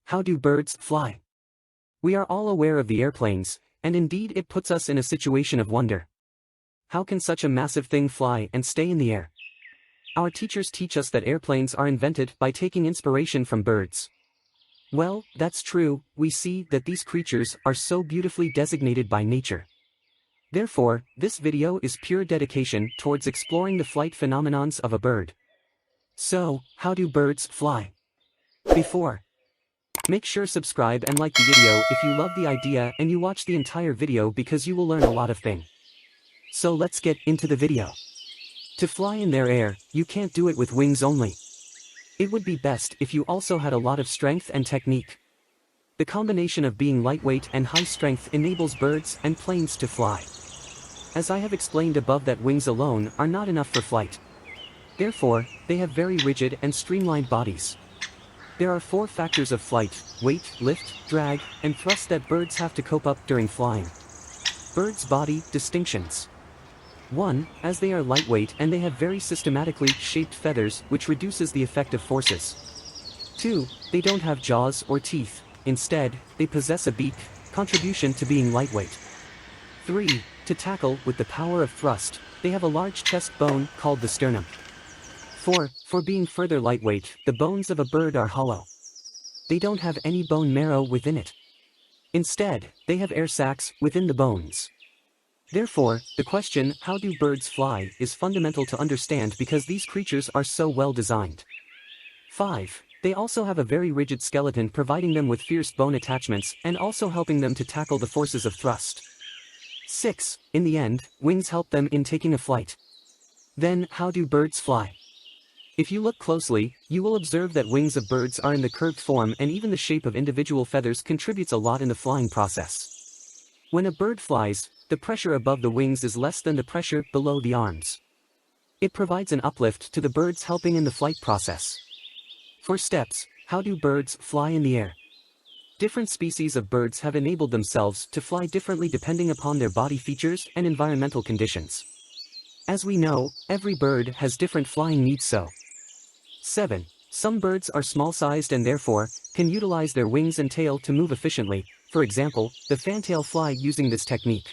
How do birds fly? We are all aware of the airplanes, and indeed it puts us in a situation of wonder. How can such a massive thing fly and stay in the air? Our teachers teach us that airplanes are invented by taking inspiration from birds. Well, that's true. We see that these creatures are so beautifully designated by nature. Therefore, this video is pure dedication towards exploring the flight phenomenons of a bird. So, how do birds fly? Make sure subscribe and like the video if you love the idea and you watch the entire video because you will learn a lot of things. So let's get into the video. To fly in their air, you can't do it with wings only. It would be best if you also had a lot of strength and technique. The combination of being lightweight and high strength enables birds and planes to fly. As I have explained above that wings alone are not enough for flight. Therefore, they have very rigid and streamlined bodies. There are 4 factors of flight: weight, lift, drag, and thrust that birds have to cope up during flying. Birds' body distinctions. 1. As they are lightweight and they have very systematically shaped feathers which reduces the effect of forces. 2. They don't have jaws or teeth, instead, they possess a beak, contribution to being lightweight. 3. To tackle with the power of thrust, they have a large chest bone called the sternum. 4. For being further lightweight, the bones of a bird are hollow. They don't have any bone marrow within it. Instead, they have air sacs within the bones. Therefore, the question, how do birds fly, is fundamental to understand because these creatures are so well designed. 5. They also have a very rigid skeleton providing them with fierce bone attachments and also helping them to tackle the forces of thrust. 6. In the end, wings help them in taking a flight. Then, how do birds fly? If you look closely, you will observe that wings of birds are in the curved form and even the shape of individual feathers contributes a lot in the flying process. When a bird flies, the pressure above the wings is less than the pressure below the arms. It provides an uplift to the birds helping in the flight process. For steps, how do birds fly in the air? Different species of birds have enabled themselves to fly differently depending upon their body features and environmental conditions. As we know, every bird has different flying needs. 7. Some birds are small-sized and therefore, can utilize their wings and tail to move efficiently, for example, the fantail fly using this technique.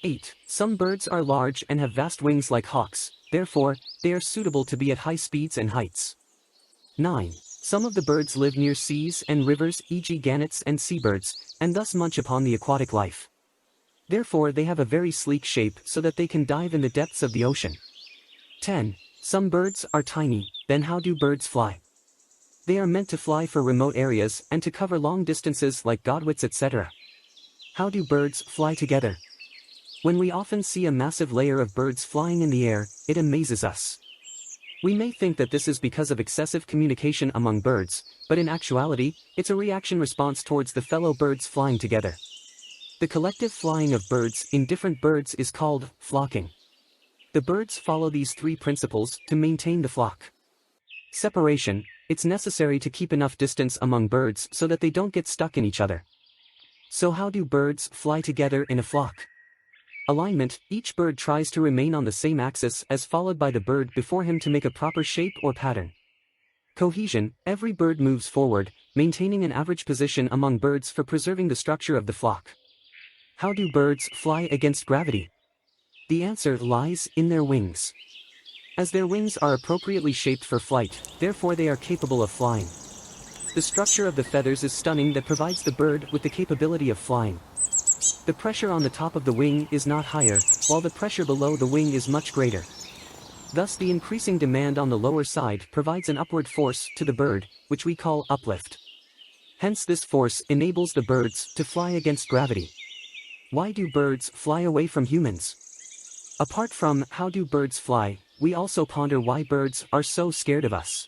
8. Some birds are large and have vast wings like hawks, therefore, they are suitable to be at high speeds and heights. 9. Some of the birds live near seas and rivers, e.g. gannets and seabirds, and thus munch upon the aquatic life. Therefore they have a very sleek shape so that they can dive in the depths of the ocean. 10. Some birds are tiny. Then how do birds fly? They are meant to fly for remote areas and to cover long distances like godwits etc. How do birds fly together? When we often see a massive layer of birds flying in the air, it amazes us. We may think that this is because of excessive communication among birds, but in actuality, it's a reaction response towards the fellow birds flying together. The collective flying of birds in different birds is called flocking. The birds follow these 3 principles to maintain the flock. Separation, it's necessary to keep enough distance among birds so that they don't get stuck in each other. So how do birds fly together in a flock? Alignment, each bird tries to remain on the same axis as followed by the bird before him to make a proper shape or pattern. Cohesion, every bird moves forward, maintaining an average position among birds for preserving the structure of the flock. How do birds fly against gravity? The answer lies in their wings. As their wings are appropriately shaped for flight, therefore they are capable of flying. The structure of the feathers is stunning that provides the bird with the capability of flying. The pressure on the top of the wing is not higher, while the pressure below the wing is much greater. Thus the increasing demand on the lower side provides an upward force to the bird, which we call uplift. Hence this force enables the birds to fly against gravity. Why do birds fly away from humans? Apart from how do birds fly, we also ponder why birds are so scared of us.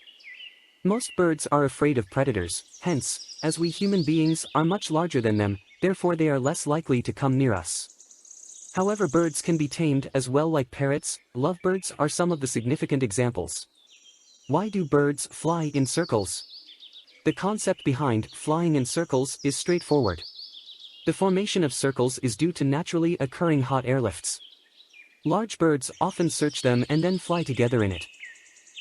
Most birds are afraid of predators, hence, as we human beings are much larger than them, therefore they are less likely to come near us. However, birds can be tamed as well, like parrots. Lovebirds are some of the significant examples. Why do birds fly in circles? The concept behind flying in circles is straightforward. The formation of circles is due to naturally occurring hot airlifts. Large birds often search them and then fly together in it.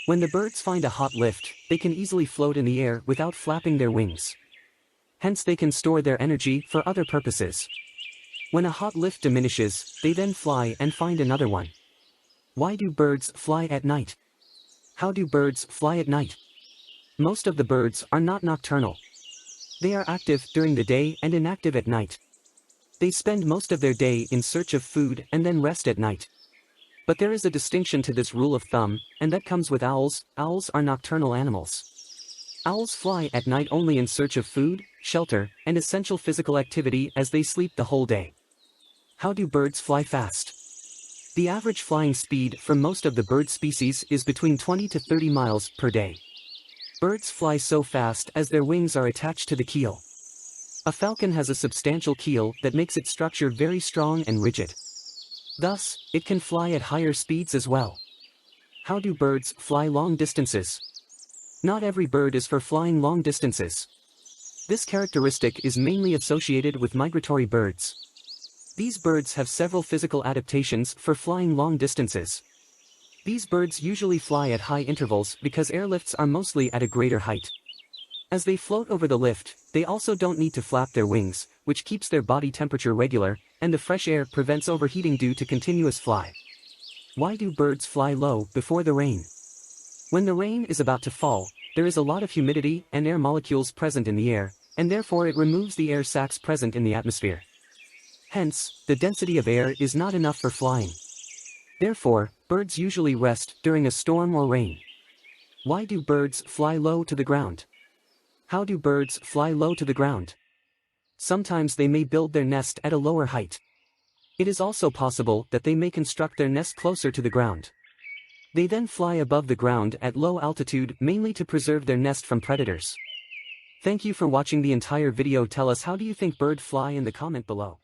When the birds find a hot lift, they can easily float in the air without flapping their wings. Hence they can store their energy for other purposes. When a hot lift diminishes, they then fly and find another one. Why do birds fly at night? How do birds fly at night? Most of the birds are not nocturnal. They are active during the day and inactive at night. They spend most of their day in search of food and then rest at night. But there is a distinction to this rule of thumb, and that comes with owls. Owls are nocturnal animals. Owls fly at night only in search of food, shelter, and essential physical activity as they sleep the whole day. How do birds fly fast? The average flying speed for most of the bird species is between 20 to 30 miles per day. Birds fly so fast as their wings are attached to the keel. A falcon has a substantial keel that makes its structure very strong and rigid. Thus, it can fly at higher speeds as well. How do birds fly long distances? Not every bird is for flying long distances. This characteristic is mainly associated with migratory birds. These birds have several physical adaptations for flying long distances. These birds usually fly at high intervals because airlifts are mostly at a greater height. As they float over the lift, they also don't need to flap their wings, which keeps their body temperature regular, and the fresh air prevents overheating due to continuous fly. Why do birds fly low before the rain? When the rain is about to fall, there is a lot of humidity and air molecules present in the air, and therefore it removes the air sacs present in the atmosphere. Hence, the density of air is not enough for flying. Therefore, birds usually rest during a storm or rain. Why do birds fly low to the ground? How do birds fly low to the ground? Sometimes they may build their nest at a lower height. It is also possible that they may construct their nest closer to the ground. They then fly above the ground at low altitude mainly to preserve their nest from predators. Thank you for watching the entire video. Tell us, how do you think birds fly in the comment below.